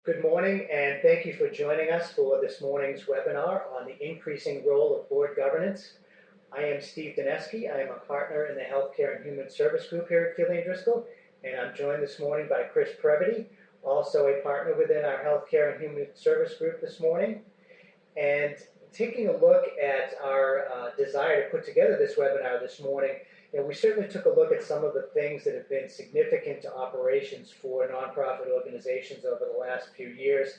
Good morning, and thank you for joining us for this morning's webinar on the increasing role of board governance. I am Steve Dineski. I am a partner in the Healthcare and Human Service Group here at Feeley Driscoll, and I'm joined this morning by Chris Previty, also a partner within our Healthcare and Human Service Group this morning. And taking a look at our desire to put together this webinar this morning, we certainly took a look at some of the things that have been significant to operations for nonprofit organizations over the last few years.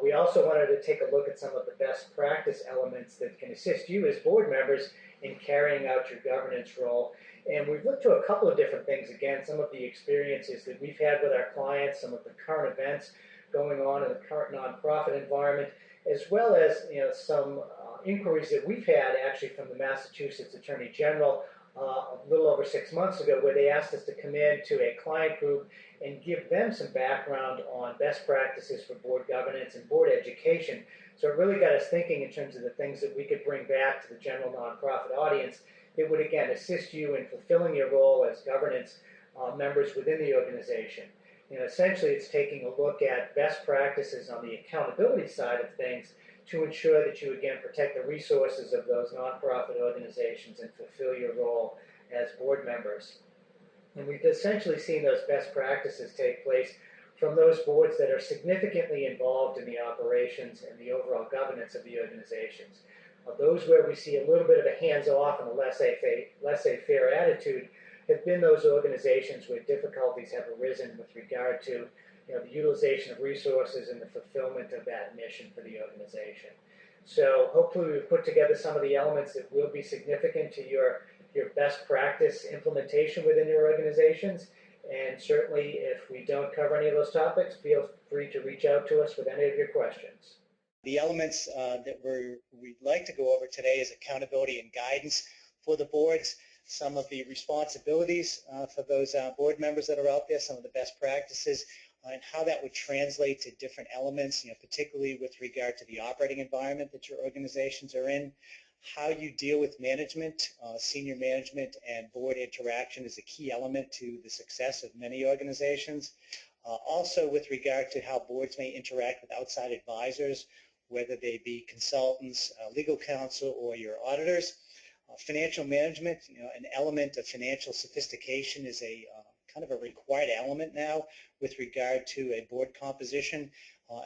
We also wanted to take a look at some of the best practice elements that can assist you as board members in carrying out your governance role. And we've looked to a couple of different things, again, some of the experiences that we've had with our clients, some of the current events going on in the current nonprofit environment, as well as some inquiries that we've had actually from the Massachusetts Attorney General a little over 6 months ago, where they asked us to come in to a client group and give them some background on best practices for board governance and board education. So it really got us thinking in terms of the things that we could bring back to the general nonprofit audience that would, again, assist you in fulfilling your role as governance members within the organization. Essentially, it's taking a look at best practices on the accountability side of things to ensure that you, again, protect the resources of those nonprofit organizations and fulfill your role as board members. And we've essentially seen those best practices take place from those boards that are significantly involved in the operations and the overall governance of the organizations. Those where we see a little bit of a hands-off and a laissez-faire attitude have been those organizations where difficulties have arisen with regard to the utilization of resources and the fulfillment of that mission for the organization. So hopefully we've put together some of the elements that will be significant to your best practice implementation within your organizations. And certainly if we don't cover any of those topics, feel free to reach out to us with any of your questions. The elements that we'd like to go over today is accountability and guidance for the boards, some of the responsibilities for those board members that are out there, some of the best practices, and how that would translate to different elements, particularly with regard to the operating environment that your organizations are in, how you deal with management, senior management and board interaction is a key element to the success of many organizations. Also with regard to how boards may interact with outside advisors, whether they be consultants, legal counsel, or your auditors. Financial management, an element of financial sophistication is a kind of a required element now with regard to a board composition.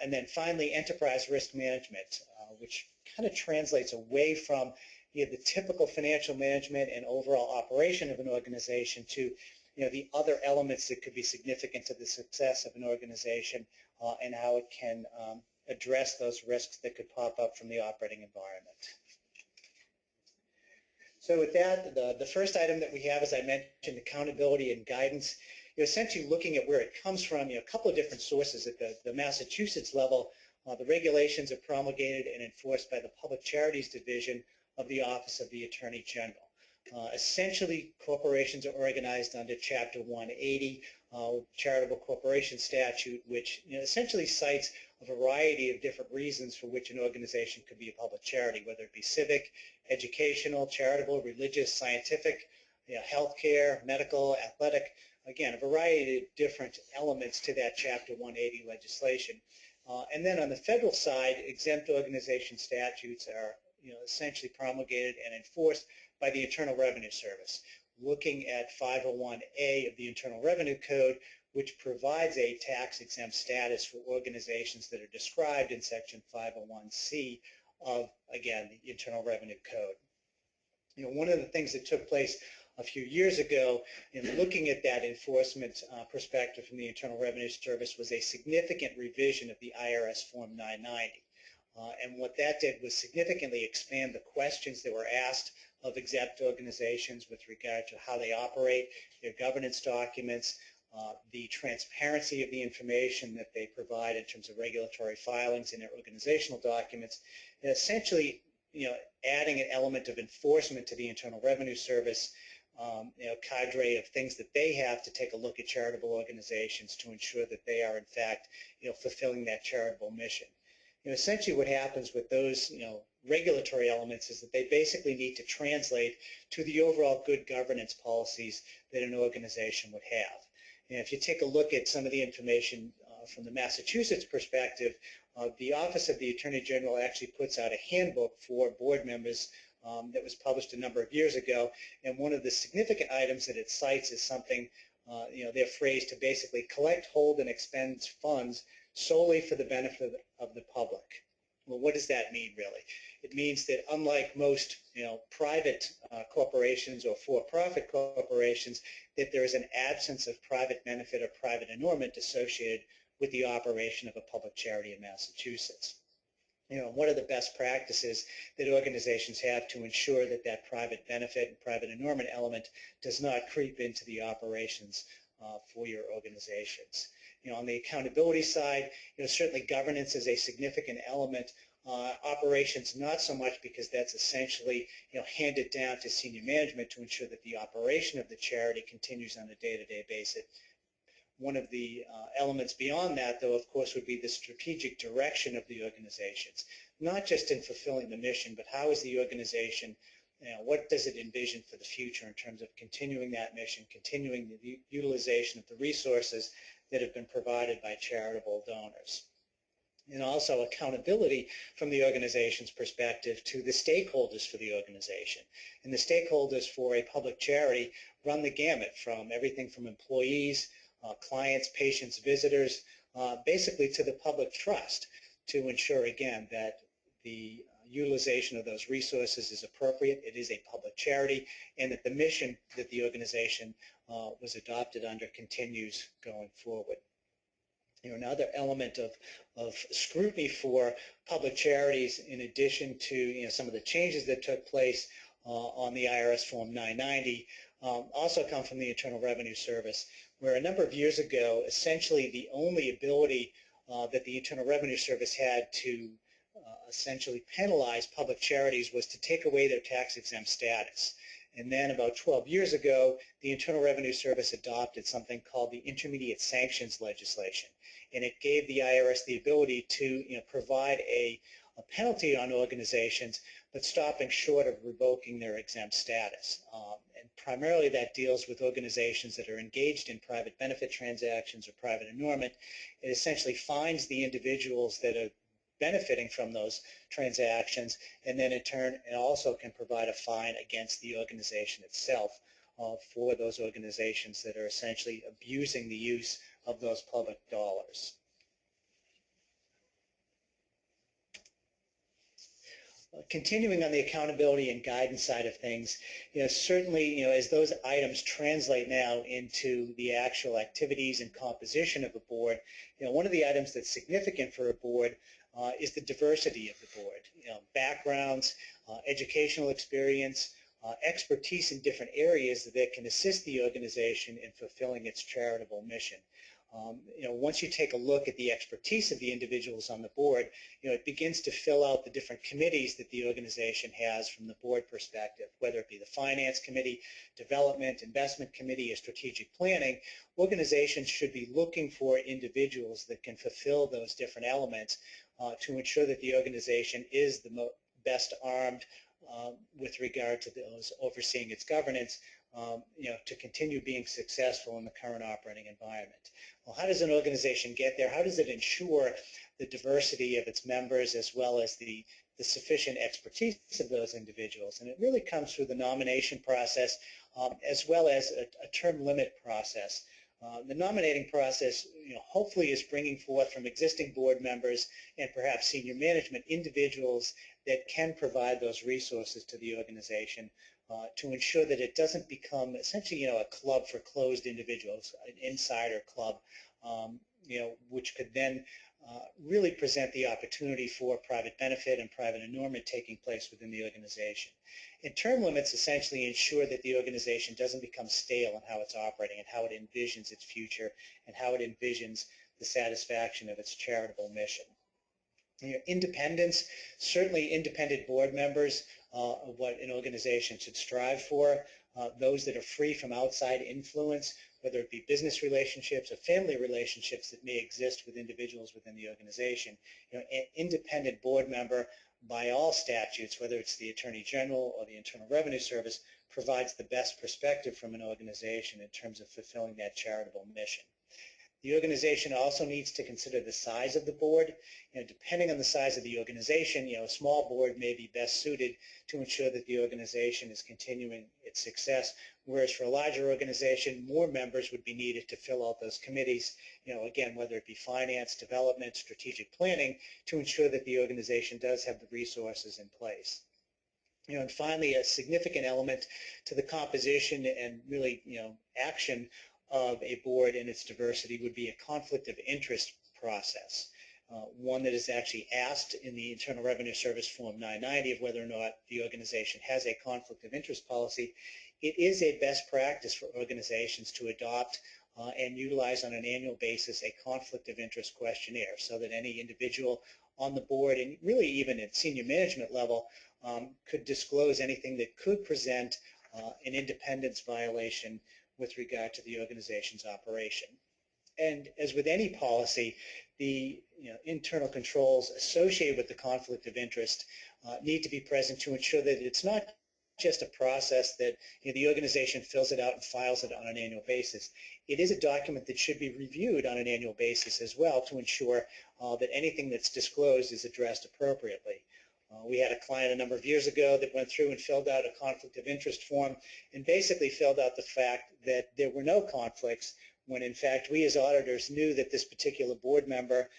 And then finally, enterprise risk management, which kind of translates away from the typical financial management and overall operation of an organization to the other elements that could be significant to the success of an organization and how it can address those risks that could pop up from the operating environment. So with that, the first item that we have, as I mentioned, accountability and guidance, essentially looking at where it comes from, a couple of different sources. At the Massachusetts level, the regulations are promulgated and enforced by the Public Charities Division of the Office of the Attorney General. Essentially, corporations are organized under Chapter 180, Charitable Corporation Statute, which essentially cites a variety of different reasons for which an organization could be a public charity, whether it be civic, educational, charitable, religious, scientific, healthcare, medical, athletic. Again, a variety of different elements to that Chapter 180 legislation. And then on the federal side, exempt organization statutes are essentially promulgated and enforced by the Internal Revenue Service, looking at 501A of the Internal Revenue Code, which provides a tax-exempt status for organizations that are described in Section 501C of, again, the Internal Revenue Code. One of the things that took place a few years ago in looking at that enforcement perspective from the Internal Revenue Service was a significant revision of the IRS Form 990. And what that did was significantly expand the questions that were asked of exempt organizations with regard to how they operate, their governance documents, the transparency of the information that they provide in terms of regulatory filings and their organizational documents, and essentially, adding an element of enforcement to the Internal Revenue Service, cadre of things that they have to take a look at charitable organizations to ensure that they are, in fact, fulfilling that charitable mission. Essentially what happens with those, regulatory elements is that they basically need to translate to the overall good governance policies that an organization would have. And if you take a look at some of the information from the Massachusetts perspective, the Office of the Attorney General actually puts out a handbook for board members that was published a number of years ago, and one of the significant items that it cites is something, their phrase to basically collect, hold, and expend funds solely for the benefit of the public. Well, what does that mean, really? It means that unlike most, private corporations or for-profit corporations, that there is an absence of private benefit or private annulment associated with the operation of a public charity in Massachusetts. What are the best practices that organizations have to ensure that that private benefit and private annulment element does not creep into the operations for your organizations? On the accountability side, certainly governance is a significant element. Operations not so much, because that's essentially handed down to senior management to ensure that the operation of the charity continues on a day-to-day basis. One of the elements beyond that, though, of course, would be the strategic direction of the organizations, not just in fulfilling the mission, but how is the organization, what does it envision for the future in terms of continuing that mission, continuing the utilization of the resources that have been provided by charitable donors. And also accountability from the organization's perspective to the stakeholders for the organization. And the stakeholders for a public charity run the gamut from everything from employees, clients, patients, visitors, basically to the public trust, to ensure, again, that the utilization of those resources is appropriate, it is a public charity, and that the mission that the organization was adopted under continues going forward. Another element of scrutiny for public charities, in addition to some of the changes that took place on the IRS Form 990, also come from the Internal Revenue Service, where a number of years ago, essentially the only ability that the Internal Revenue Service had to essentially penalize public charities was to take away their tax-exempt status. And then about 12 years ago, the Internal Revenue Service adopted something called the Intermediate Sanctions Legislation. And it gave the IRS the ability to provide a penalty on organizations, but stopping short of revoking their exempt status. And primarily that deals with organizations that are engaged in private benefit transactions or private annulment. It essentially fines the individuals that are benefiting from those transactions, and then in turn it also can provide a fine against the organization itself for those organizations that are essentially abusing the use of those public dollars. Continuing on the accountability and guidance side of things, certainly, as those items translate now into the actual activities and composition of a board, one of the items that's significant for a board is the diversity of the board. Backgrounds, educational experience, expertise in different areas that can assist the organization in fulfilling its charitable mission. Once you take a look at the expertise of the individuals on the board, it begins to fill out the different committees that the organization has from the board perspective, whether it be the Finance Committee, Development, Investment Committee, or Strategic Planning. Organizations should be looking for individuals that can fulfill those different elements to ensure that the organization is the best armed with regard to those overseeing its governance, to continue being successful in the current operating environment. Well, how does an organization get there? How does it ensure the diversity of its members as well as the sufficient expertise of those individuals? And it really comes through the nomination process as well as a term limit process. The nominating process, hopefully is bringing forth from existing board members and perhaps senior management individuals that can provide those resources to the organization to ensure that it doesn't become essentially, a club for closed individuals, an insider club, which could then really present the opportunity for private benefit and private annulment taking place within the organization. And term limits essentially ensure that the organization doesn't become stale in how it's operating and how it envisions its future and how it envisions the satisfaction of its charitable mission. Independence, certainly independent board members are what an organization should strive for. Those that are free from outside influence, whether it be business relationships or family relationships that may exist with individuals within the organization. An independent board member, by all statutes, whether it's the Attorney General or the Internal Revenue Service, provides the best perspective from an organization in terms of fulfilling that charitable mission. The organization also needs to consider the size of the board. Depending on the size of the organization, a small board may be best suited to ensure that the organization is continuing its success, whereas for a larger organization, more members would be needed to fill out those committees, again, whether it be finance, development, strategic planning, to ensure that the organization does have the resources in place. And finally, a significant element to the composition and really, action of a board and its diversity would be a conflict of interest process. One that is actually asked in the Internal Revenue Service Form 990 of whether or not the organization has a conflict of interest policy. It is a best practice for organizations to adopt and utilize on an annual basis a conflict of interest questionnaire so that any individual on the board and really even at senior management level could disclose anything that could present an independence violation with regard to the organization's operation. And as with any policy, the internal controls associated with the conflict of interest need to be present to ensure that it's not just a process that the organization fills it out and files it on an annual basis. It is a document that should be reviewed on an annual basis as well to ensure that anything that's disclosed is addressed appropriately. We had a client a number of years ago that went through and filled out a conflict of interest form and basically filled out the fact that there were no conflicts when in fact we as auditors knew that this particular board member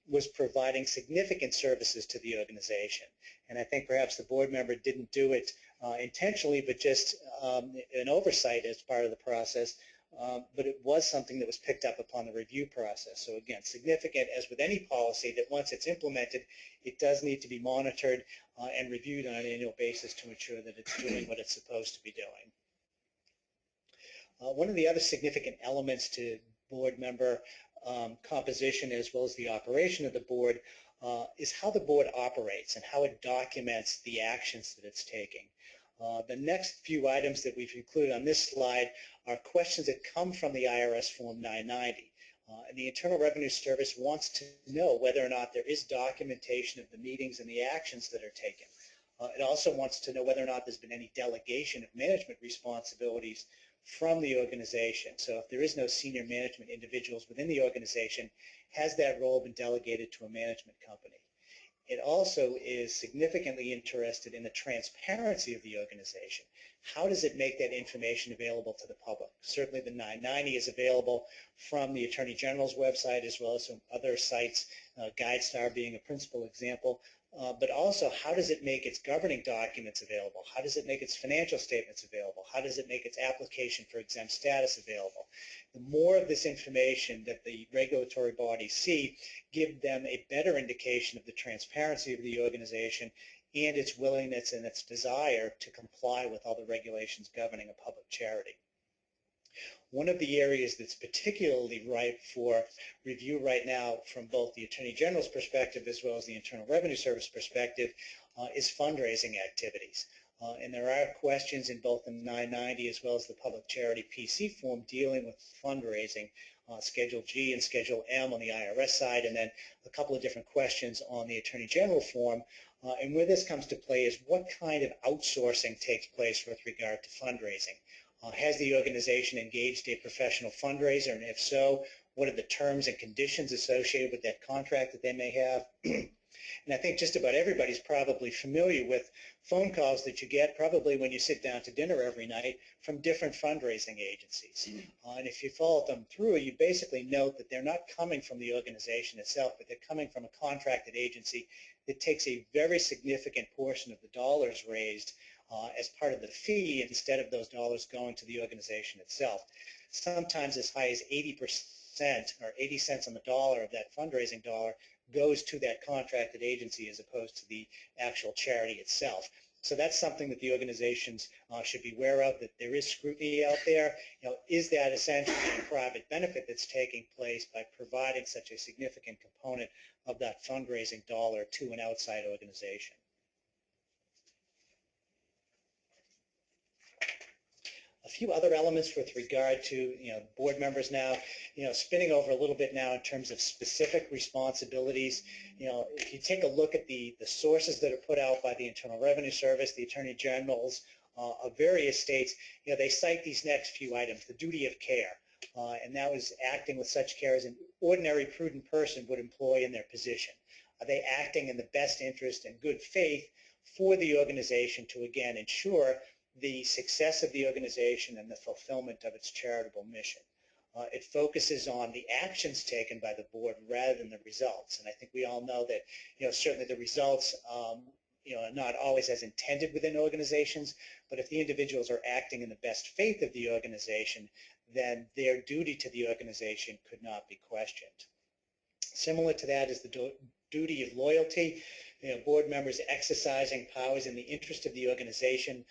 was providing significant services to the organization. And I think perhaps the board member didn't do it intentionally, but just an oversight as part of the process. But it was something that was picked up upon the review process. So again, significant as with any policy that once it's implemented, it does need to be monitored and reviewed on an annual basis to ensure that it's doing what it's supposed to be doing. One of the other significant elements to board member composition as well as the operation of the board is how the board operates and how it documents the actions that it's taking. The next few items that we've included on this slide are questions that come from the IRS Form 990. And the Internal Revenue Service wants to know whether or not there is documentation of the meetings and the actions that are taken. It also wants to know whether or not there's been any delegation of management responsibilities from the organization. So if there is no senior management individuals within the organization, has that role been delegated to a management company? It also is significantly interested in the transparency of the organization. How does it make that information available to the public? Certainly the 990 is available from the Attorney General's website as well as some other sites, GuideStar being a principal example. But also, how does it make its governing documents available? How does it make its financial statements available? How does it make its application for exempt status available? The more of this information that the regulatory bodies see, give them a better indication of the transparency of the organization and its willingness and its desire to comply with all the regulations governing a public charity. One of the areas that's particularly ripe for review right now from both the Attorney General's perspective as well as the Internal Revenue Service perspective is fundraising activities. And there are questions in both the 990 as well as the Public Charity PC form dealing with fundraising, Schedule G and Schedule M on the IRS side, and then a couple of different questions on the Attorney General form. And where this comes to play is what kind of outsourcing takes place with regard to fundraising. Has the organization engaged a professional fundraiser, and if so, what are the terms and conditions associated with that contract that they may have? And I think just about everybody's probably familiar with phone calls that you get probably when you sit down to dinner every night from different fundraising agencies. And if you follow them through, you basically note that they're not coming from the organization itself, but they're coming from a contracted agency that takes a very significant portion of the dollars raised as part of the fee instead of those dollars going to the organization itself. Sometimes as high as 80% or 80 cents on the dollar of that fundraising dollar goes to that contracted agency as opposed to the actual charity itself. So that's something that the organizations should be aware of, that there is scrutiny out there. Is that essentially a private benefit that's taking place by providing such a significant component of that fundraising dollar to an outside organization? A few other elements with regard to board members now, spinning over a little bit now in terms of specific responsibilities. If you take a look at the sources that are put out by the Internal Revenue Service, the Attorney Generals of various states, they cite these next few items: the duty of care. and that was acting with such care as an ordinary prudent person would employ in their position. Are they acting in the best interest and good faith for the organization to, again, ensure the success of the organization and the fulfillment of its charitable mission? It focuses on the actions taken by the board rather than the results. And I think we all know that, certainly the results, are not always as intended within organizations, but if the individuals are acting in the best faith of the organization, then their duty to the organization could not be questioned. Similar to that is the duty of loyalty, board members exercising powers in the interest of the organization,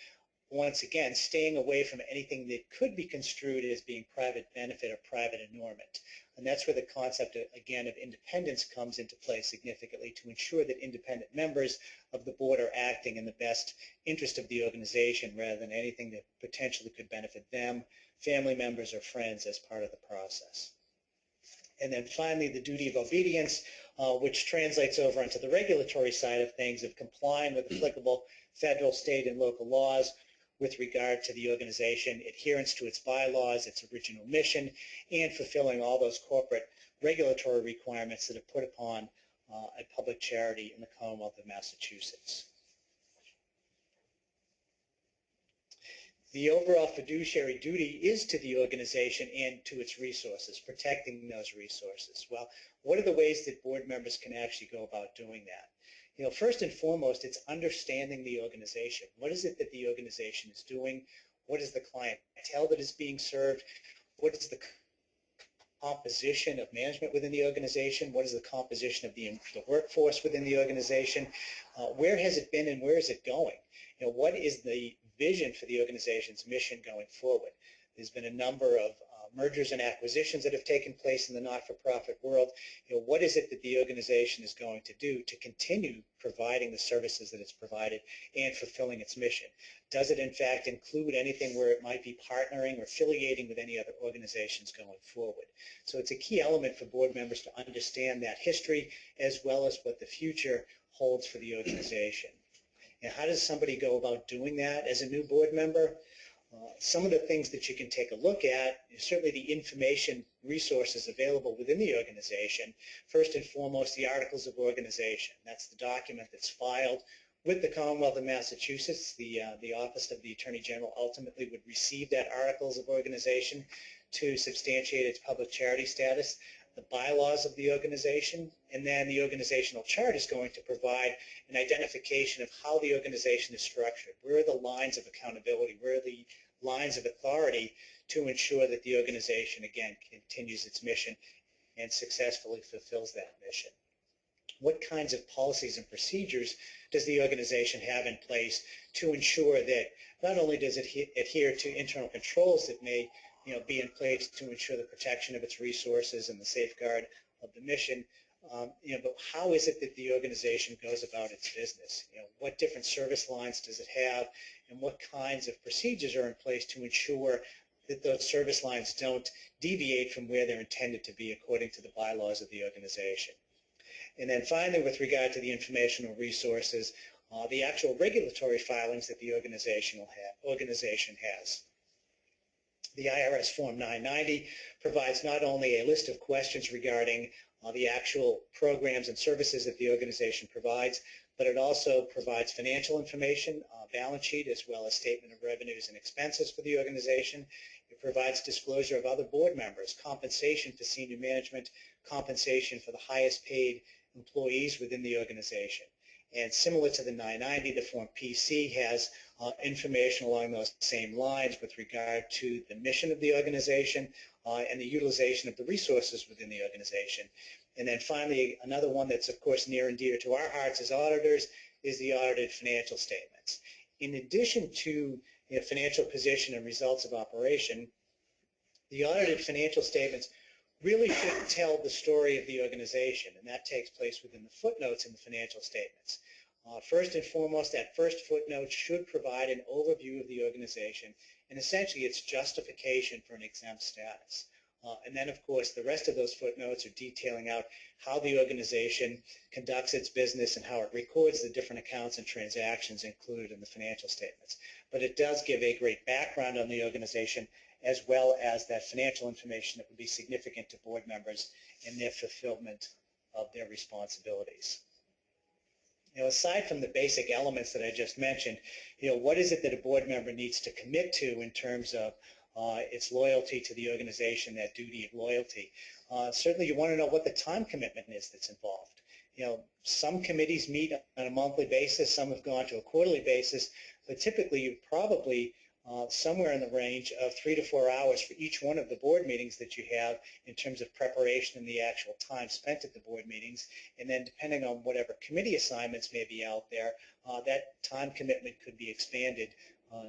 once again, staying away from anything that could be construed as being private benefit or private annulment. And that's where the concept, again, of independence comes into play significantly to ensure that independent members of the board are acting in the best interest of the organization rather than anything that potentially could benefit them, family members, or friends as part of the process. And then finally, the duty of obedience, which translates over onto the regulatory side of things of complying with applicable federal, state, and local laws with regard to the organization, adherence to its bylaws, its original mission, and fulfilling all those corporate regulatory requirements that are put upon a public charity in the Commonwealth of Massachusetts. The overall fiduciary duty is to the organization and to its resources, protecting those resources. Well, what are the ways that board members can actually go about doing that? First and foremost, it's understanding the organization. What is it that the organization is doing? What is the clientele that is being served? What is the composition of management within the organization? What is the composition of the workforce within the organization? Where has it been and where is it going? What is the vision for the organization's mission going forward? There's been a number of mergers and acquisitions that have taken place in the not-for-profit world. What is it that the organization is going to do to continue providing the services that it's provided and fulfilling its mission? Does it in fact include anything where it might be partnering or affiliating with any other organizations going forward? So it's a key element for board members to understand that history as well as what the future holds for the organization. And how does somebody go about doing that as a new board member? Some of the things that you can take a look at is certainly the information resources available within the organization. First and foremost, the Articles of Organization. That's the document that's filed with the Commonwealth of Massachusetts. The Office of the Attorney General ultimately would receive that Articles of Organization to substantiate its public charity status, the bylaws of the organization, and then the organizational chart is going to provide an identification of how the organization is structured. Where are the lines of accountability? Where are the lines of authority to ensure that the organization, again, continues its mission and successfully fulfills that mission? What kinds of policies and procedures does the organization have in place to ensure that not only does it adhere to internal controls that may be in place to ensure the protection of its resources and the safeguard of the mission, but how is it that the organization goes about its business? What different service lines does it have, and what kinds of procedures are in place to ensure that those service lines don't deviate from where they're intended to be according to the bylaws of the organization? And then finally, with regard to the informational resources, the actual regulatory filings that the organization has. The IRS Form 990 provides not only a list of questions regarding the actual programs and services that the organization provides, but it also provides financial information, balance sheet, as well as statement of revenues and expenses for the organization. It provides disclosure of other board members, compensation for senior management, compensation for the highest paid employees within the organization. And similar to the 990, the Form PC has information along those same lines with regard to the mission of the organization and the utilization of the resources within the organization. And then finally, another one that's of course near and dear to our hearts as auditors is the audited financial statements. In addition to financial position and results of operation, the audited financial statements really should tell the story of the organization, and that takes place within the footnotes in the financial statements. First and foremost, that first footnote should provide an overview of the organization and essentially its justification for an exempt status. And then, of course, the rest of those footnotes are detailing out how the organization conducts its business and how it records the different accounts and transactions included in the financial statements. But it does give a great background on the organization as well as that financial information that would be significant to board members in their fulfillment of their responsibilities. Aside from the basic elements that I just mentioned, what is it that a board member needs to commit to in terms of its loyalty to the organization, that duty of loyalty? Certainly you want to know what the time commitment is that's involved. Some committees meet on a monthly basis, some have gone to a quarterly basis, but typically you probably somewhere in the range of 3 to 4 hours for each one of the board meetings that you have in terms of preparation and the actual time spent at the board meetings. And then depending on whatever committee assignments may be out there, that time commitment could be expanded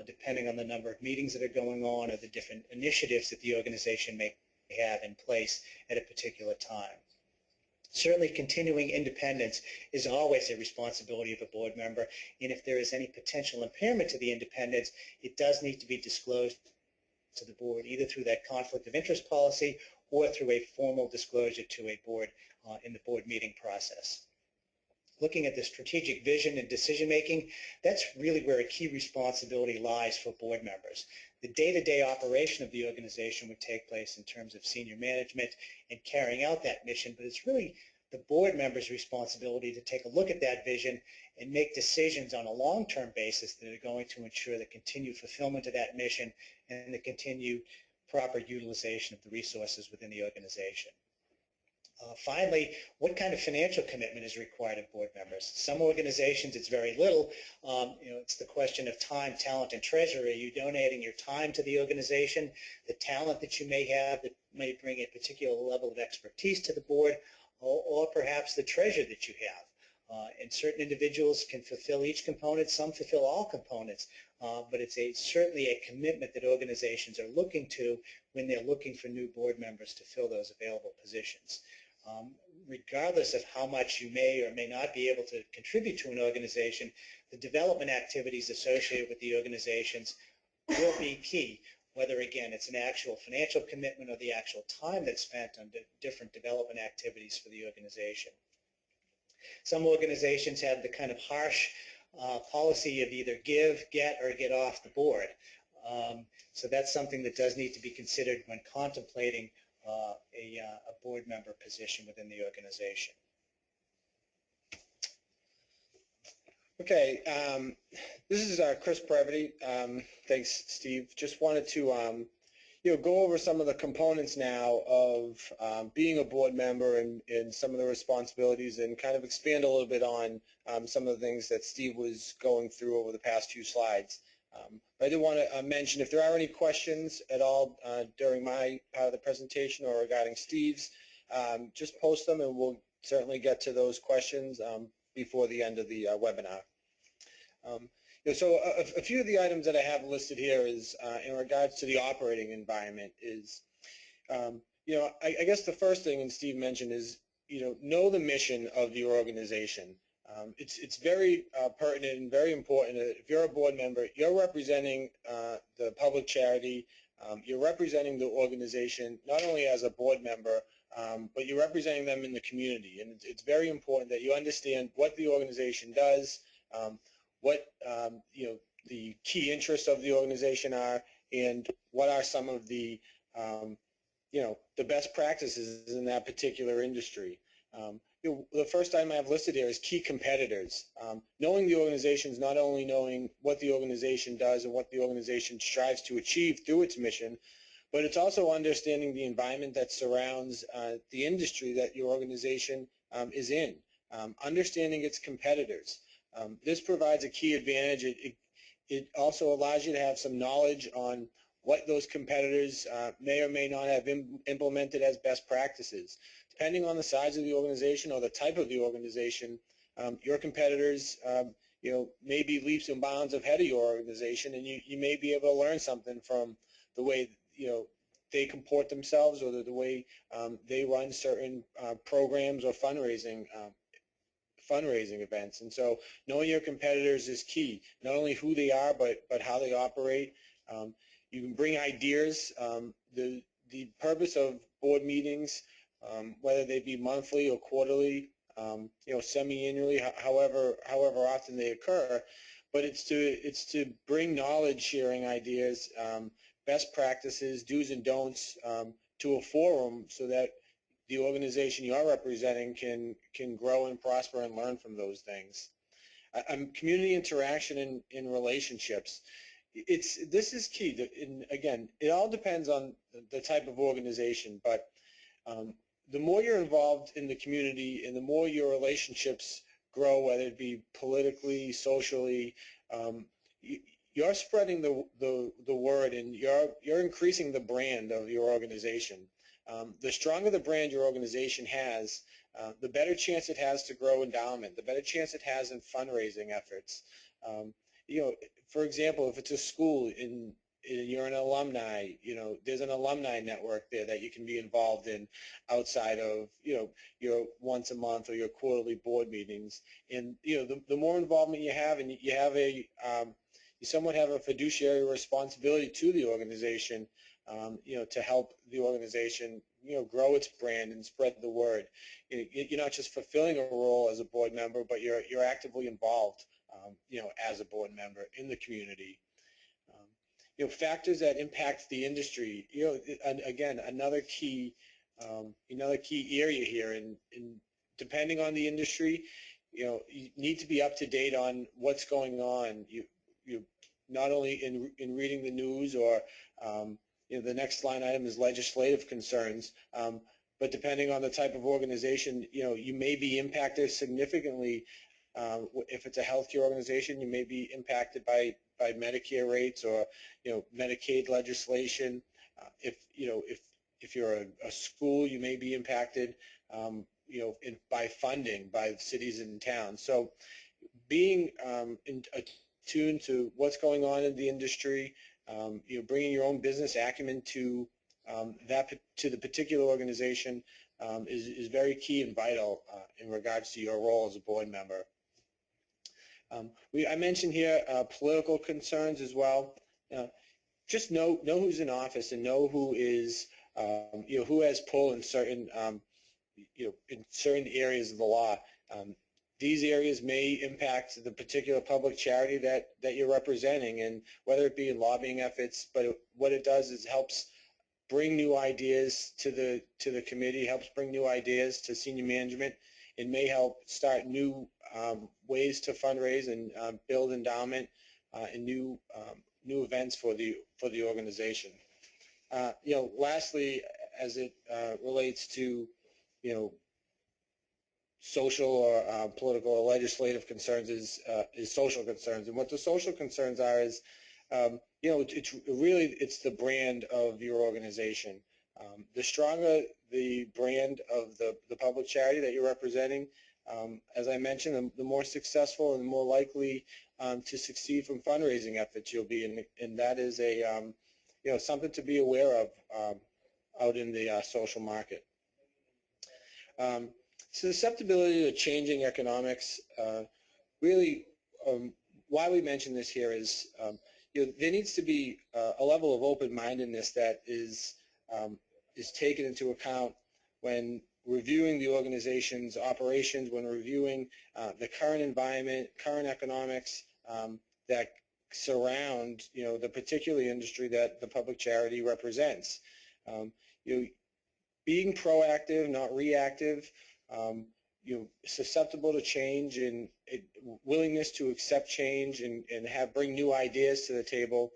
depending on the number of meetings that are going on or the different initiatives that the organization may have in place at a particular time. Certainly continuing independence is always a responsibility of a board member, and if there is any potential impairment to the independence, it does need to be disclosed to the board, either through that conflict of interest policy or through a formal disclosure to a board in the board meeting process. Looking at the strategic vision and decision making, that's really where a key responsibility lies for board members. The day-to-day operation of the organization would take place in terms of senior management and carrying out that mission, but it's really the board members' responsibility to take a look at that vision and make decisions on a long-term basis that are going to ensure the continued fulfillment of that mission and the continued proper utilization of the resources within the organization. Finally, what kind of financial commitment is required of board members? Some organizations, it's very little. It's the question of time, talent, and treasure. Are you donating your time to the organization, the talent that you may have that may bring a particular level of expertise to the board, or perhaps the treasure that you have? And certain individuals can fulfill each component, some fulfill all components, but it's certainly a commitment that organizations are looking to when they're looking for new board members to fill those available positions. Regardless of how much you may or may not be able to contribute to an organization, the development activities associated with the organizations will be key, whether, again, it's an actual financial commitment or the actual time that's spent on different development activities for the organization. Some organizations have the kind of harsh policy of either give, get, or get off the board. So that's something that does need to be considered when contemplating a board member position within the organization. Okay, this is Chris Previty. Thanks, Steve. Just wanted to go over some of the components now of being a board member and some of the responsibilities, and kind of expand a little bit on some of the things that Steve was going through over the past few slides. I did want to mention, if there are any questions at all during my part of the presentation or regarding Steve's, just post them and we'll certainly get to those questions before the end of the webinar. So a few of the items that I have listed here is in regards to the operating environment is, I guess the first thing, and Steve mentioned, is, know the mission of your organization. It's very pertinent and very important that if you're a board member, you're representing the public charity, you're representing the organization not only as a board member, but you're representing them in the community. And it's very important that you understand what the organization does, what the key interests of the organization are, and what are some of the the best practices in that particular industry. The first item I have listed here is key competitors. Knowing the organization is not only knowing what the organization does and what the organization strives to achieve through its mission, but it's also understanding the environment that surrounds the industry that your organization is in. Understanding its competitors. This provides a key advantage. It also allows you to have some knowledge on what those competitors may or may not have implemented as best practices. Depending on the size of the organization or the type of the organization, your competitors may be leaps and bounds ahead of your organization, and you may be able to learn something from the way they comport themselves, or the way they run certain programs or fundraising events. And so knowing your competitors is key, not only who they are, but how they operate. You can bring ideas. The purpose of board meetings, whether they be monthly or quarterly, semi-annually, however often they occur, but it's to bring knowledge sharing ideas, best practices, do's and don'ts to a forum so that the organization you're representing can grow and prosper and learn from those things. Community interaction in relationships. This is key. And again, it all depends on the type of organization, but the more you're involved in the community and the more your relationships grow, whether it be politically, socially, you're spreading the word, and you're increasing the brand of your organization. The stronger the brand your organization has, the better chance it has to grow endowment, the better chance it has in fundraising efforts. For example, if it's a school and you're an alumni, there's an alumni network there that you can be involved in outside of, your once a month or your quarterly board meetings. And, the more involvement you have, and you have you somewhat have a fiduciary responsibility to the organization, to help the organization, grow its brand and spread the word. You're not just fulfilling a role as a board member, but you're actively involved, as a board member in the community. Factors that impact the industry. Again, another key area here. And depending on the industry, you need to be up to date on what's going on. You not only in reading the news or the next line item is legislative concerns, but depending on the type of organization, you may be impacted significantly. If it's a healthcare organization, you may be impacted by Medicare rates or Medicaid legislation. If you're a school, you may be impacted by funding by cities and towns. So being attuned to what's going on in the industry, bringing your own business acumen to the particular organization is very key and vital in regards to your role as a board member. I mentioned here political concerns as well. Just know who's in office and know who is who has pull in certain in certain areas of the law. These areas may impact the particular public charity that you're representing, and whether it be in lobbying efforts, but what it does is helps bring new ideas to the committee, helps bring new ideas to senior management. It may help start new ways to fundraise and build endowment and new events for the organization. Lastly, as it relates to social or political or legislative concerns is social concerns. And what the social concerns are is, it's the brand of your organization. The stronger the brand of the public charity that you're representing, as I mentioned, the more successful and the more likely to succeed from fundraising efforts you'll be, and that is something to be aware of out in the social market. Susceptibility to changing economics. Why we mention this here is there needs to be a level of open-mindedness that is taken into account when reviewing the organization's operations, when reviewing the current environment, current economics that surround the particular industry that the public charity represents. Being proactive, not reactive, susceptible to change and willingness to accept change and bring new ideas to the table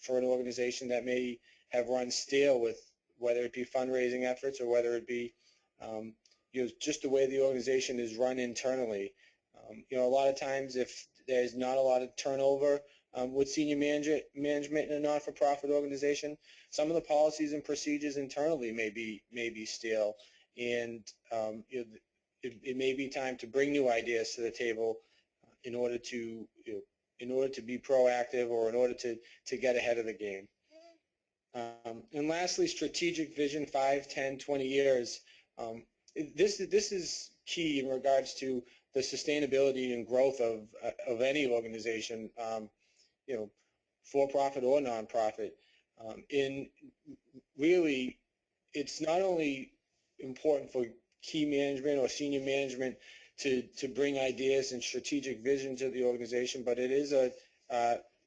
for an organization that may have run stale with whether it be fundraising efforts or whether it be just the way the organization is run internally. A lot of times if there's not a lot of turnover with senior management in a not-for-profit organization, some of the policies and procedures internally may be stale, and it may be time to bring new ideas to the table in order to be proactive or in order to get ahead of the game. And lastly, strategic vision, 5, 10, 20 years. This is key in regards to the sustainability and growth of any organization, for-profit or nonprofit. And really, it's not only important for key management or senior management to bring ideas and strategic vision to the organization, but it is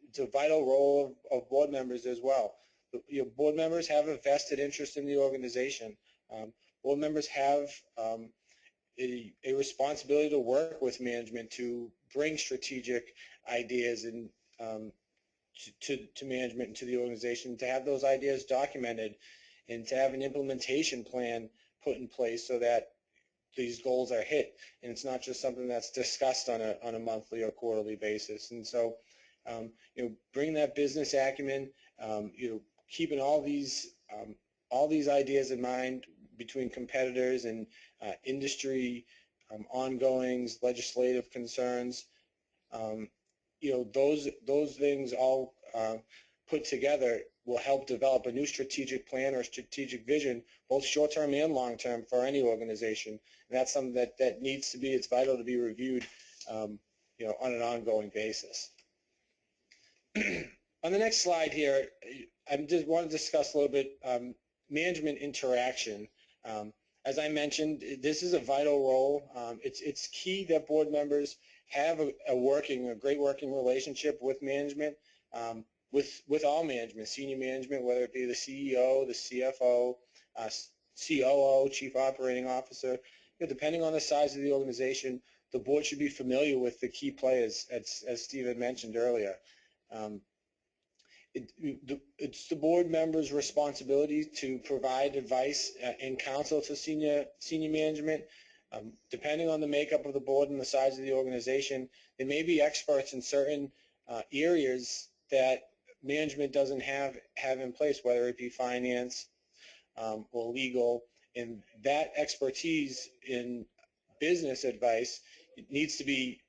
it's a vital role of board members as well. Board members have a vested interest in the organization. Board members have a responsibility to work with management to bring strategic ideas and to management and to the organization, to have those ideas documented and to have an implementation plan put in place so that these goals are hit, and it's not just something that's discussed on a monthly or quarterly basis. And so, bring that business acumen, keeping all these ideas in mind between competitors and industry ongoings, legislative concerns. Those things all put together will help develop a new strategic plan or strategic vision, both short-term and long-term, for any organization. And that's something that needs to be, it's vital to be reviewed, on an ongoing basis. On the next slide here, I just want to discuss a little bit management interaction. As I mentioned, this is a vital role. It's key that board members have a great working relationship with management, with all management, senior management, whether it be the CEO, the CFO, COO, Chief Operating Officer. Depending on the size of the organization, the board should be familiar with the key players, as Steve had mentioned earlier. It's the board members' responsibility to provide advice and counsel to senior management. Depending on the makeup of the board and the size of the organization, they may be experts in certain areas that management doesn't have in place, whether it be finance or legal. And that expertise in business advice needs to be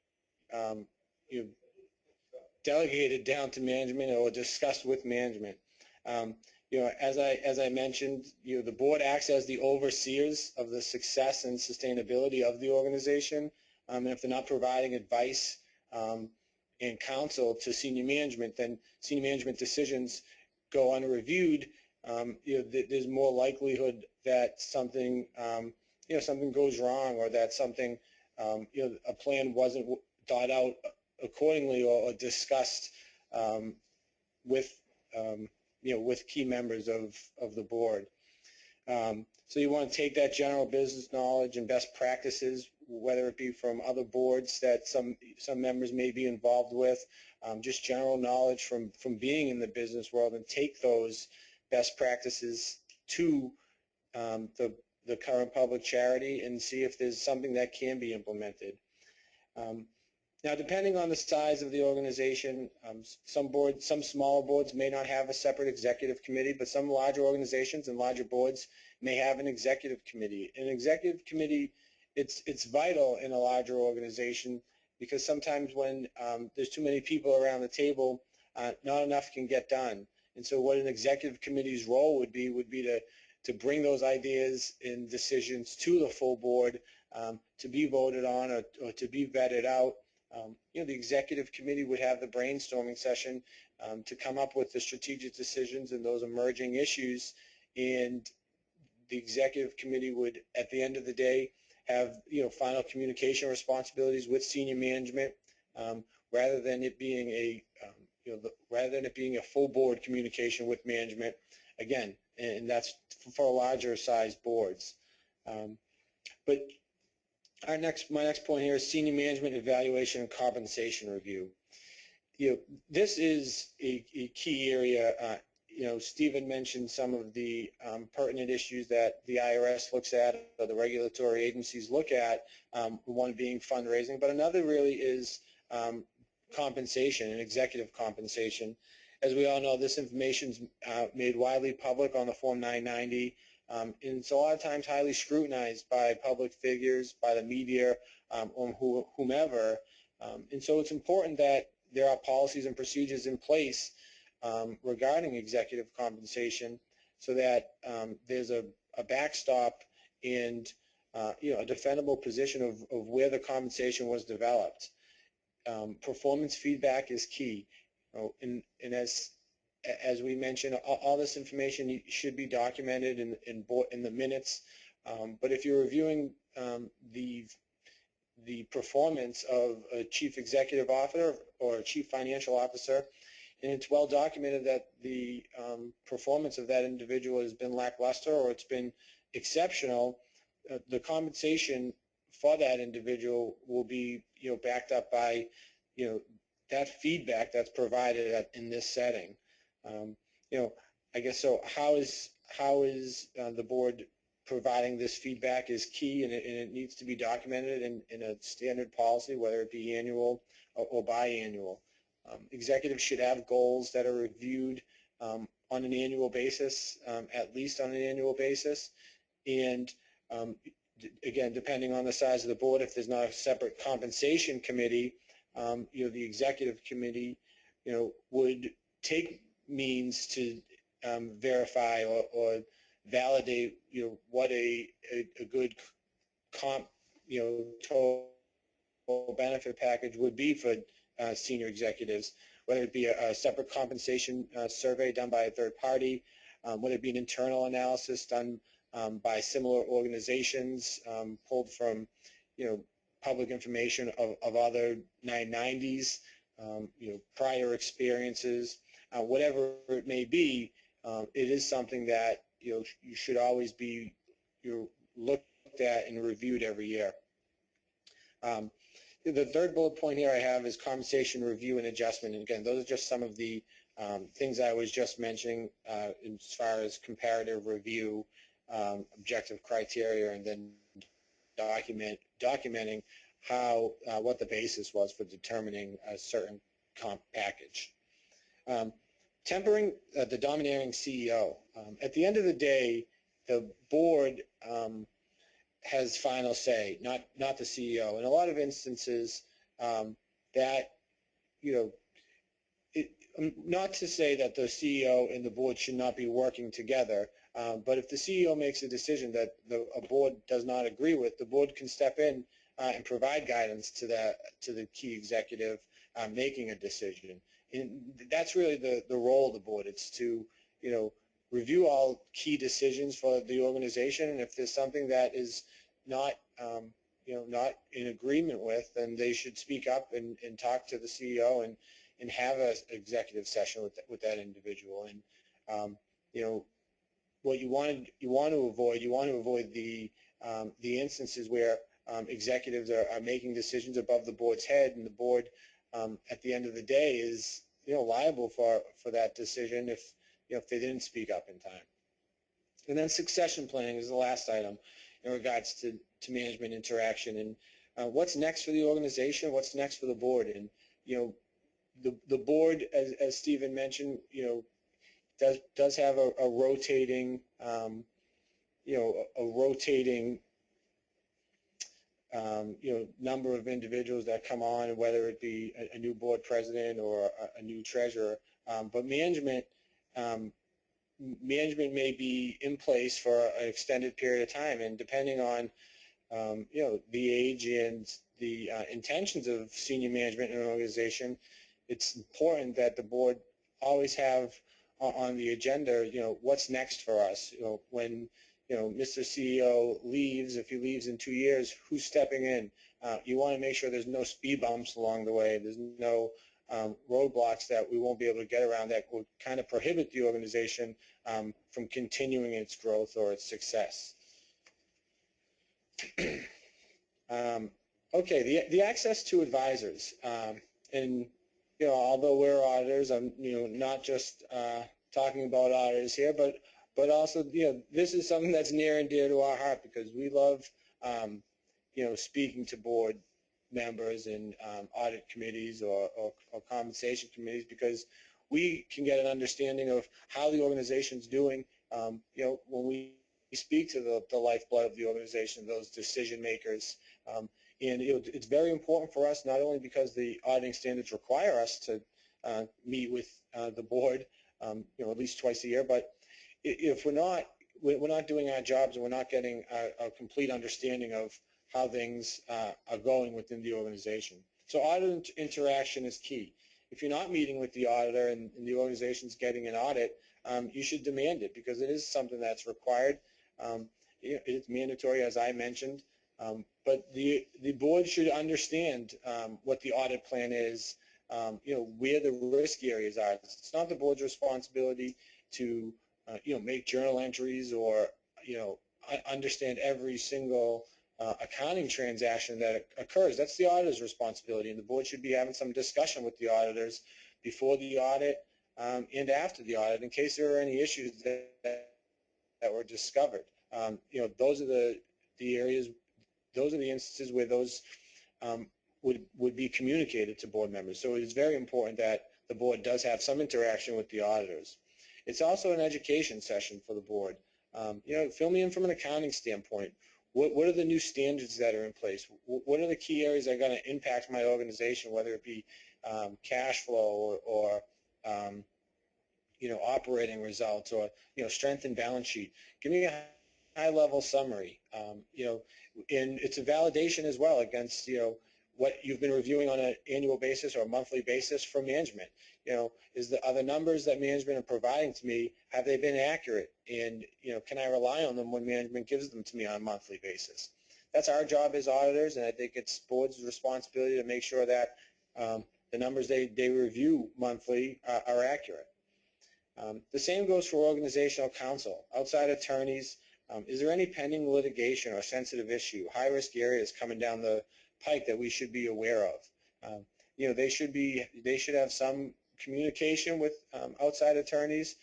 delegated down to management or discussed with management. As I mentioned, the board acts as the overseers of the success and sustainability of the organization. And if they're not providing advice and counsel to senior management, then senior management decisions go unreviewed. There's more likelihood that something goes wrong, or that something, a plan wasn't thought out accordingly or discussed with key members of the board. So you want to take that general business knowledge and best practices, whether it be from other boards that some members may be involved with, just general knowledge from being in the business world, and take those best practices to the current public charity and see if there's something that can be implemented. Now, depending on the size of the organization, some smaller boards may not have a separate executive committee, but some larger organizations and larger boards may have an executive committee. An executive committee, it's vital in a larger organization, because sometimes when there's too many people around the table, not enough can get done. And so what an executive committee's role would be to bring those ideas and decisions to the full board to be voted on or to be vetted out. The executive committee would have the brainstorming session to come up with the strategic decisions and those emerging issues, and the executive committee would, at the end of the day, have final communication responsibilities with senior management, rather than it being a full board communication with management. Again, and that's for larger sized boards. But my next point here is senior management evaluation and compensation review. This is a key area. Stephen mentioned some of the pertinent issues that the IRS looks at, or the regulatory agencies look at, one being fundraising, but another really is compensation and executive compensation. As we all know, this information is made widely public on the Form 990, and it's a lot of times highly scrutinized by public figures, by the media, or whomever. And so it's important that there are policies and procedures in place regarding executive compensation, so that there's a backstop and a defendable position of where the compensation was developed. Performance feedback is key, and as we mentioned, all this information should be documented in the minutes. But if you're reviewing the performance of a chief executive officer or a chief financial officer, and it's well documented that the performance of that individual has been lackluster or it's been exceptional, the compensation for that individual will be, backed up by, that feedback that's provided in this setting. I guess so. How is the board providing this feedback is key, and it needs to be documented in a standard policy, whether it be annual or biannual. Executives should have goals that are reviewed on an annual basis, at least on an annual basis, and again, depending on the size of the board, if there's not a separate compensation committee, the executive committee, would take means to verify or validate, what a good comp, total benefit package would be for senior executives, whether it be a separate compensation survey done by a third party, whether it be an internal analysis done by similar organizations, pulled from, public information of other 990s, prior experiences, whatever it may be. It is something that you should always be looked at and reviewed every year. The third bullet point here I have is compensation review and adjustment. And again, those are just some of the things I was just mentioning as far as comparative review, objective criteria, and then documenting how what the basis was for determining a certain comp package. Tempering the domineering CEO. At the end of the day, the board has final say, not the CEO. In a lot of instances, that not to say that the CEO and the board should not be working together, but if the CEO makes a decision that a board does not agree with, the board can step in and provide guidance to the key executive making a decision. And that's really the role of the board. It's to review all key decisions for the organization, and if there's something that is not not in agreement with, then they should speak up and talk to the CEO and have an executive session with that individual. And what you want to avoid the instances where executives are making decisions above the board's head, and the board at the end of the day is liable for that decision if they didn't speak up in time. And then succession planning is the last item in regards to management interaction, and what's next for the organization, what's next for the board. And the board, as Stephen mentioned, does have a rotating number of individuals that come on, whether it be a new board president or a new treasurer. But management may be in place for an extended period of time, and depending on the age and the intentions of senior management in an organization, it's important that the board always have on the agenda, what's next for us. When Mr. CEO leaves, if he leaves in 2 years, who's stepping in? You want to make sure there's no speed bumps along the way. There's no roadblocks that we won't be able to get around that will kind of prohibit the organization from continuing its growth or its success. Okay, the access to advisors, and although we're auditors, I'm not just talking about auditors here, but also this is something that's near and dear to our heart, because we love speaking to board members and audit committees or compensation committees, because we can get an understanding of how the organization's doing. When we speak to the lifeblood of the organization, those decision makers, and it's very important for us, not only because the auditing standards require us to meet with the board, at least twice a year, but if we're not doing our jobs and we're not getting a complete understanding of how things are going within the organization. So audit interaction is key. If you're not meeting with the auditor and the organization's getting an audit, you should demand it, because it is something that's required. It's mandatory, as I mentioned, but the board should understand what the audit plan is, where the risk areas are. It's not the board's responsibility to, make journal entries or, understand every single accounting transaction that occurs. That's the auditor's responsibility, and the board should be having some discussion with the auditors before the audit and after the audit in case there are any issues that were discovered. Those are the areas, those are the instances where those would be communicated to board members. So it is very important that the board does have some interaction with the auditors. It's also an education session for the board. Fill me in from an accounting standpoint. What are the new standards that are in place? What are the key areas that are going to impact my organization, whether it be cash flow or operating results or, strengthened balance sheet? Give me a high-level summary. And it's a validation as well against, what you've been reviewing on an annual basis or a monthly basis from management. Are the numbers that management are providing to me, have they been accurate? And, can I rely on them when management gives them to me on a monthly basis? That's our job as auditors, and I think it's board's responsibility to make sure that the numbers they review monthly are accurate. The same goes for organizational counsel. Outside attorneys, is there any pending litigation or sensitive issue, high-risk areas coming down the pike that we should be aware of? They should have some communication with outside attorneys.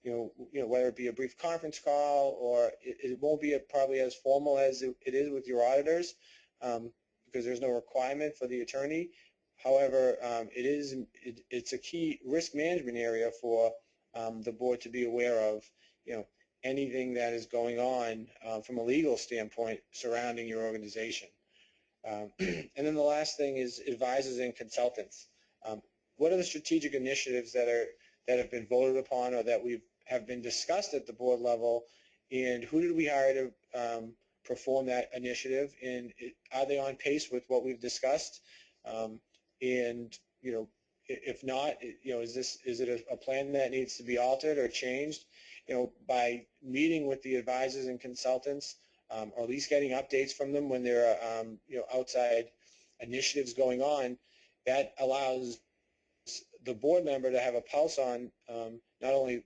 Whether it be a brief conference call or it won't be probably as formal as it is with your auditors because there's no requirement for the attorney. However, it's a key risk management area for the board to be aware of. Anything that is going on from a legal standpoint surrounding your organization. And then the last thing is advisors and consultants. What are the strategic initiatives that have been voted upon or that have been discussed at the board level, and who did we hire to perform that initiative, and are they on pace with what we've discussed? And if not, is it a plan that needs to be altered or changed? By meeting with the advisors and consultants, or at least getting updates from them when there are outside initiatives going on, that allows the board member to have a pulse on not only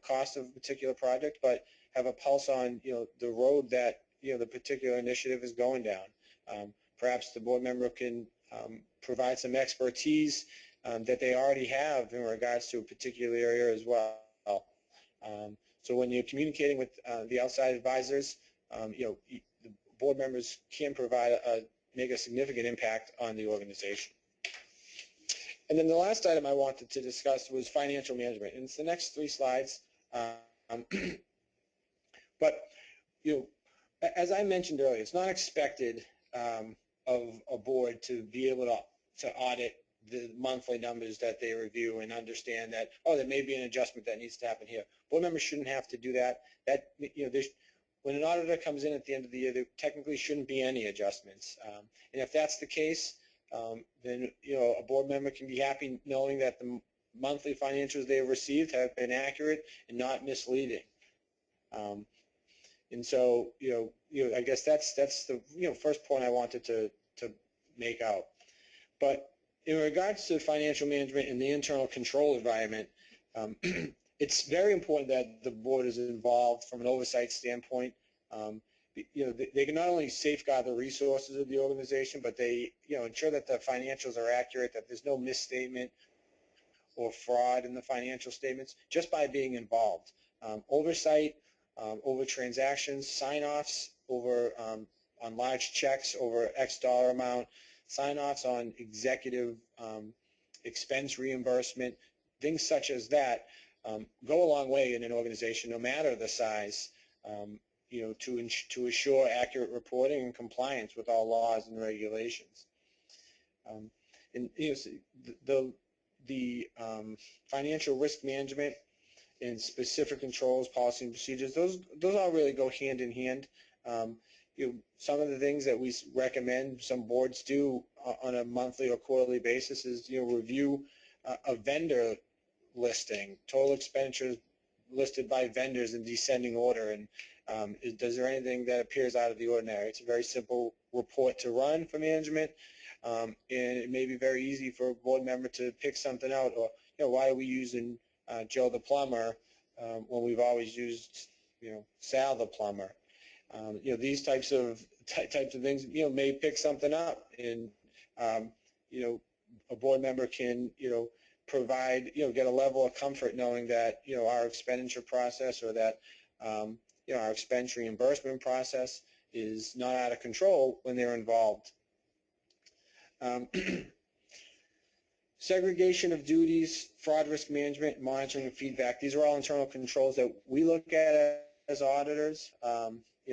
cost of a particular project, but have a pulse on the road that the particular initiative is going down. Perhaps the board member can provide some expertise that they already have in regards to a particular area as well. So when you're communicating with the outside advisors, the board members can make a significant impact on the organization. And then the last item I wanted to discuss was financial management, and it's the next 3 slides. But as I mentioned earlier, it's not expected of a board to be able to audit the monthly numbers that they review and understand that, there may be an adjustment that needs to happen here. Board members shouldn't have to do that. When an auditor comes in at the end of the year, there technically shouldn't be any adjustments. And if that's the case, then a board member can be happy knowing that the monthly financials they have received have been accurate and not misleading. And so I guess that's the first point I wanted to make out. But in regards to financial management in the internal control environment, it's very important that the board is involved from an oversight standpoint. They can not only safeguard the resources of the organization, but they ensure that the financials are accurate, that there's no misstatement or fraud in the financial statements just by being involved. Oversight over transactions, sign-offs over on large checks over X dollar amount, sign-offs on executive expense reimbursement, things such as that go a long way in an organization, no matter the size, to assure accurate reporting and compliance with all laws and regulations. And the financial risk management and specific controls, policy, and procedures, those all really go hand in hand. Some of the things that we recommend some boards do on a monthly or quarterly basis is review a vendor listing, total expenditures listed by vendors in descending order, and is there anything that appears out of the ordinary? It's a very simple report to run for management. and it may be very easy for a board member to pick something out, or why are we using Joe the plumber when we've always used Sal the plumber? These types of things may pick something up, and a board member can provide get a level of comfort knowing that our expenditure process, or that our expense reimbursement process is not out of control when they're involved. Segregation of duties, fraud risk management, monitoring and feedback. These are all internal controls that we look at as auditors.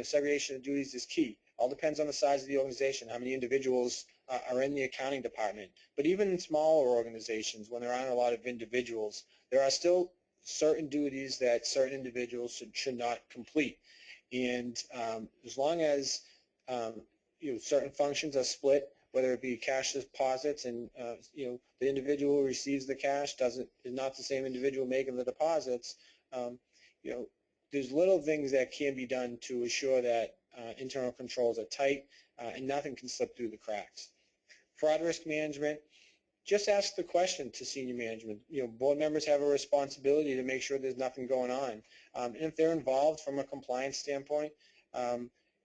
Segregation of duties is key. All depends on the size of the organization, how many individuals are in the accounting department. But even in smaller organizations, when there aren't a lot of individuals, there are still certain duties that certain individuals should not complete. And as long as certain functions are split, whether it be cash deposits, and the individual who receives the cash is not the same individual making the deposits, there's little things that can be done to assure that internal controls are tight and nothing can slip through the cracks. Fraud risk management, just ask the question to senior management. Board members have a responsibility to make sure there's nothing going on. And if they're involved from a compliance standpoint,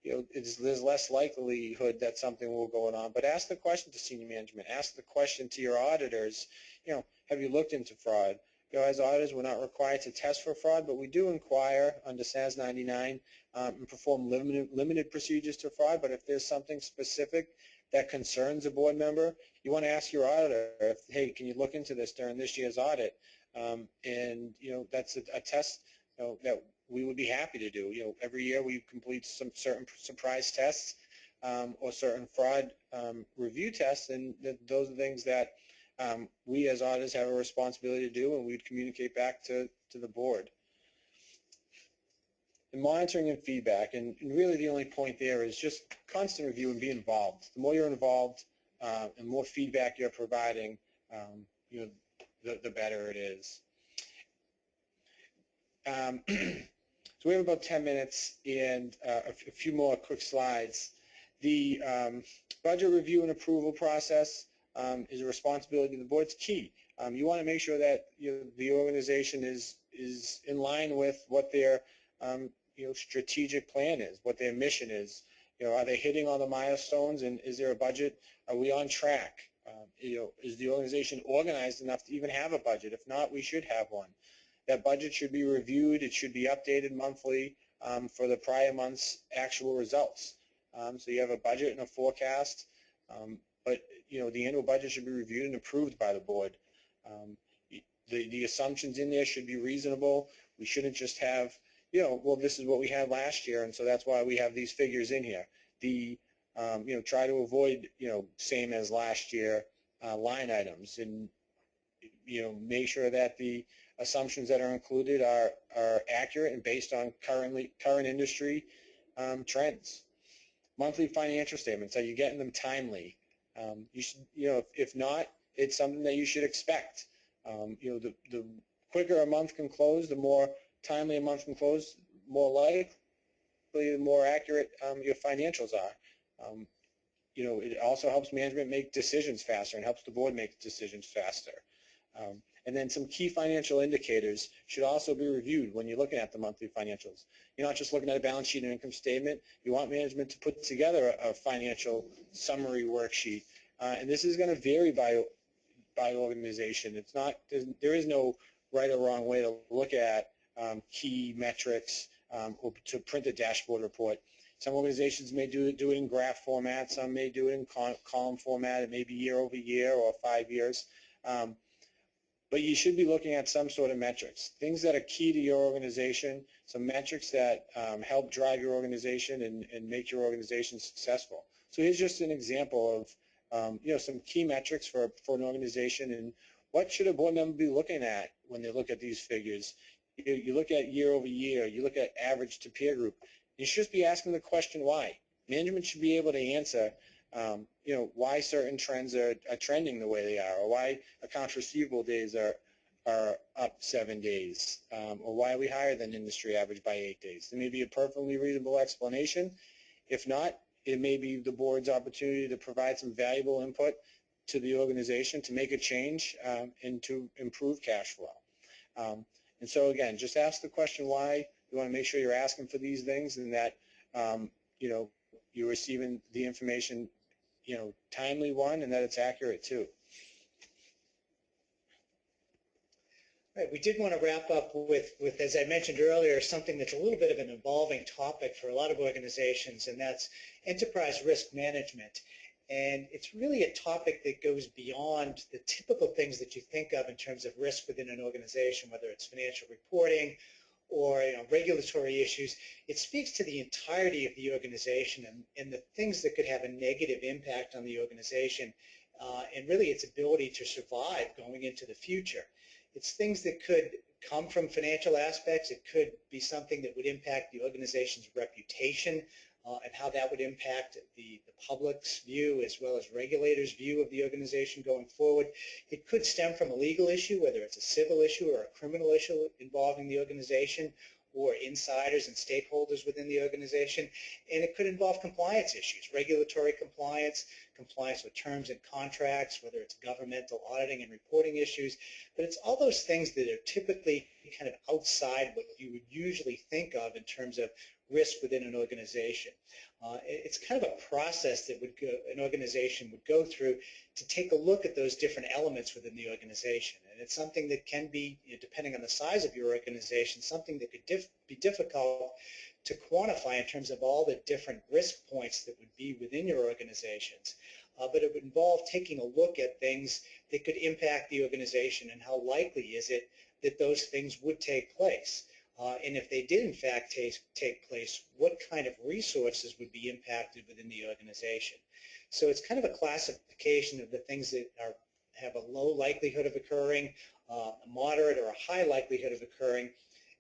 there's less likelihood that something will go on. But ask the question to senior management. Ask the question to your auditors. Have you looked into fraud? As auditors, we're not required to test for fraud, but we do inquire under SAS 99 and perform limited procedures to fraud. But if there's something specific that concerns a board member, you want to ask your auditor, hey, can you look into this during this year's audit? And that's a test that we would be happy to do. Every year we complete some certain surprise tests or certain fraud review tests, and those are things that we as auditors have a responsibility to do, and we'd communicate back to the board. And monitoring and feedback, and really the only point there is just constant review and be involved. The more you're involved and more feedback you're providing, the better it is. So we have about 10 minutes and a few more quick slides. The budget review and approval process is a responsibility of the board. It's key. You want to make sure that the organization is in line with what their strategic plan is, what their mission is. Are they hitting all the milestones, and is there a budget? Are we on track? Is the organization organized enough to even have a budget? If not, we should have one. That budget should be reviewed. It should be updated monthly for the prior month's actual results. So you have a budget and a forecast, but the annual budget should be reviewed and approved by the board. The assumptions in there should be reasonable. We shouldn't just have, well, this is what we had last year, and so that's why we have these figures in here. Try to avoid, same as last year line items, and make sure that the assumptions that are included are accurate and based on current industry trends. Monthly financial statements, are you getting them timely? You should, if not, it's something that you should expect. The quicker a month can close, the more timely a month can close, more likely, the more accurate your financials are. It also helps management make decisions faster and helps the board make decisions faster. And then some key financial indicators should also be reviewed when you're looking at the monthly financials. You're not just looking at a balance sheet and income statement. You want management to put together a financial summary worksheet. And this is going to vary by organization. It's not, there is no right or wrong way to look at key metrics or to print a dashboard report. Some organizations may do it in graph format. Some may do it in column format. It may be year over year or 5 years. But you should be looking at some sort of metrics, things that are key to your organization, some metrics that help drive your organization and make your organization successful. So here's just an example of some key metrics for an organization, and what should a board member be looking at when they look at these figures. You look at year over year, you look at average to peer group. You should just be asking the question why. Management should be able to answer why certain trends are trending the way they are, or why accounts receivable days are up 7 days, or why are we higher than industry average by 8 days. There may be a perfectly reasonable explanation. If not, it may be the board's opportunity to provide some valuable input to the organization to make a change and to improve cash flow. And so again, just ask the question why. You want to make sure you're asking for these things and that you're receiving the information, timely one, and that it's accurate too. Right, we did want to wrap up with, as I mentioned earlier, something that's a little bit of an evolving topic for a lot of organizations, and that's enterprise risk management. And it's really a topic that goes beyond the typical things that you think of in terms of risk within an organization, whether it's financial reporting or regulatory issues. It speaks to the entirety of the organization and the things that could have a negative impact on the organization and really its ability to survive going into the future. It's things that could come from financial aspects. It could be something that would impact the organization's reputation and how that would impact the public's view as well as regulators' view of the organization going forward. It could stem from a legal issue, whether it's a civil issue or a criminal issue involving the organization or insiders and stakeholders within the organization. And it could involve compliance issues, regulatory compliance, compliance with terms and contracts, whether it's governmental auditing and reporting issues. But it's all those things that are typically kind of outside what you would usually think of in terms of risk within an organization. It's kind of a process that an organization would go through to take a look at those different elements within the organization. And it's something that can be, depending on the size of your organization, something that could be difficult to quantify in terms of all the different risk points that would be within your organizations. But it would involve taking a look at things that could impact the organization and how likely is it that those things would take place. And if they did in fact take place, what kind of resources would be impacted within the organization? So it's kind of a classification of the things that have a low likelihood of occurring, a moderate or a high likelihood of occurring,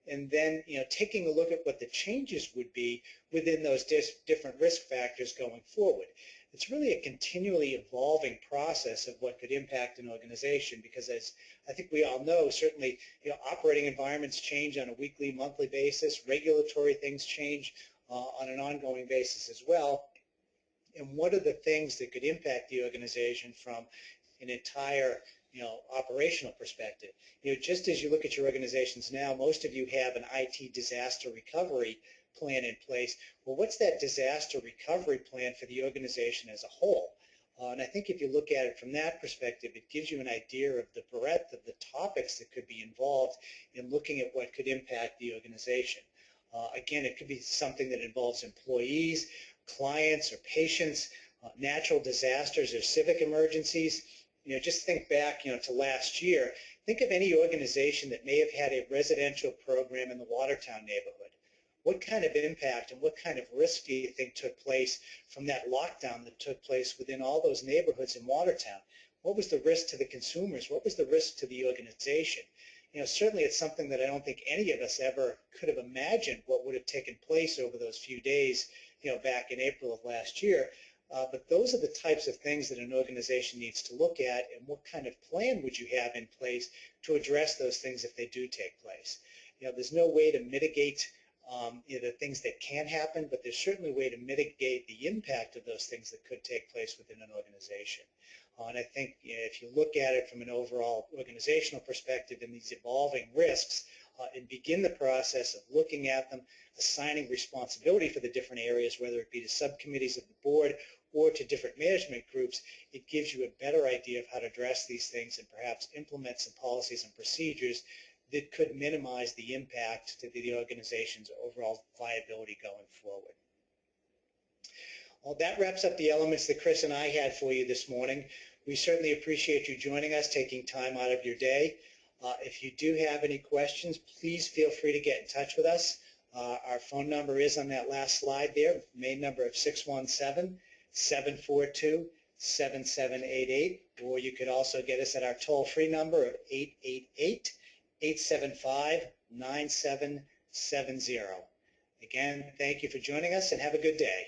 and then taking a look at what the changes would be within those different risk factors going forward. It's really a continually evolving process of what could impact an organization because, as I think we all know, certainly operating environments change on a weekly, monthly basis. Regulatory things change on an ongoing basis as well. And what are the things that could impact the organization from an entire operational perspective? Just as you look at your organizations now, most of you have an IT disaster recovery plan in place. Well, what's that disaster recovery plan for the organization as a whole? And I think if you look at it from that perspective, it gives you an idea of the breadth of the topics that could be involved in looking at what could impact the organization. Again, it could be something that involves employees, clients or patients, natural disasters or civic emergencies. Just think back, to last year. Think of any organization that may have had a residential program in the Watertown neighborhood. What kind of impact and what kind of risk do you think took place from that lockdown that took place within all those neighborhoods in Watertown? What was the risk to the consumers? What was the risk to the organization? Certainly it's something that I don't think any of us ever could have imagined what would have taken place over those few days, back in April of last year. But those are the types of things that an organization needs to look at, and what kind of plan would you have in place to address those things if they do take place? There's no way to mitigate the things that can happen, but there's certainly a way to mitigate the impact of those things that could take place within an organization. And I think if you look at it from an overall organizational perspective in these evolving risks and begin the process of looking at them, assigning responsibility for the different areas, whether it be to subcommittees of the board or to different management groups, it gives you a better idea of how to address these things and perhaps implement some policies and procedures that could minimize the impact to the organization's overall viability going forward. Well, that wraps up the elements that Chris and I had for you this morning. We certainly appreciate you joining us, taking time out of your day. If you do have any questions, please feel free to get in touch with us. Our phone number is on that last slide there, main number of 617-742-7788, or you could also get us at our toll-free number of 888-875-9770. Again, thank you for joining us and have a good day.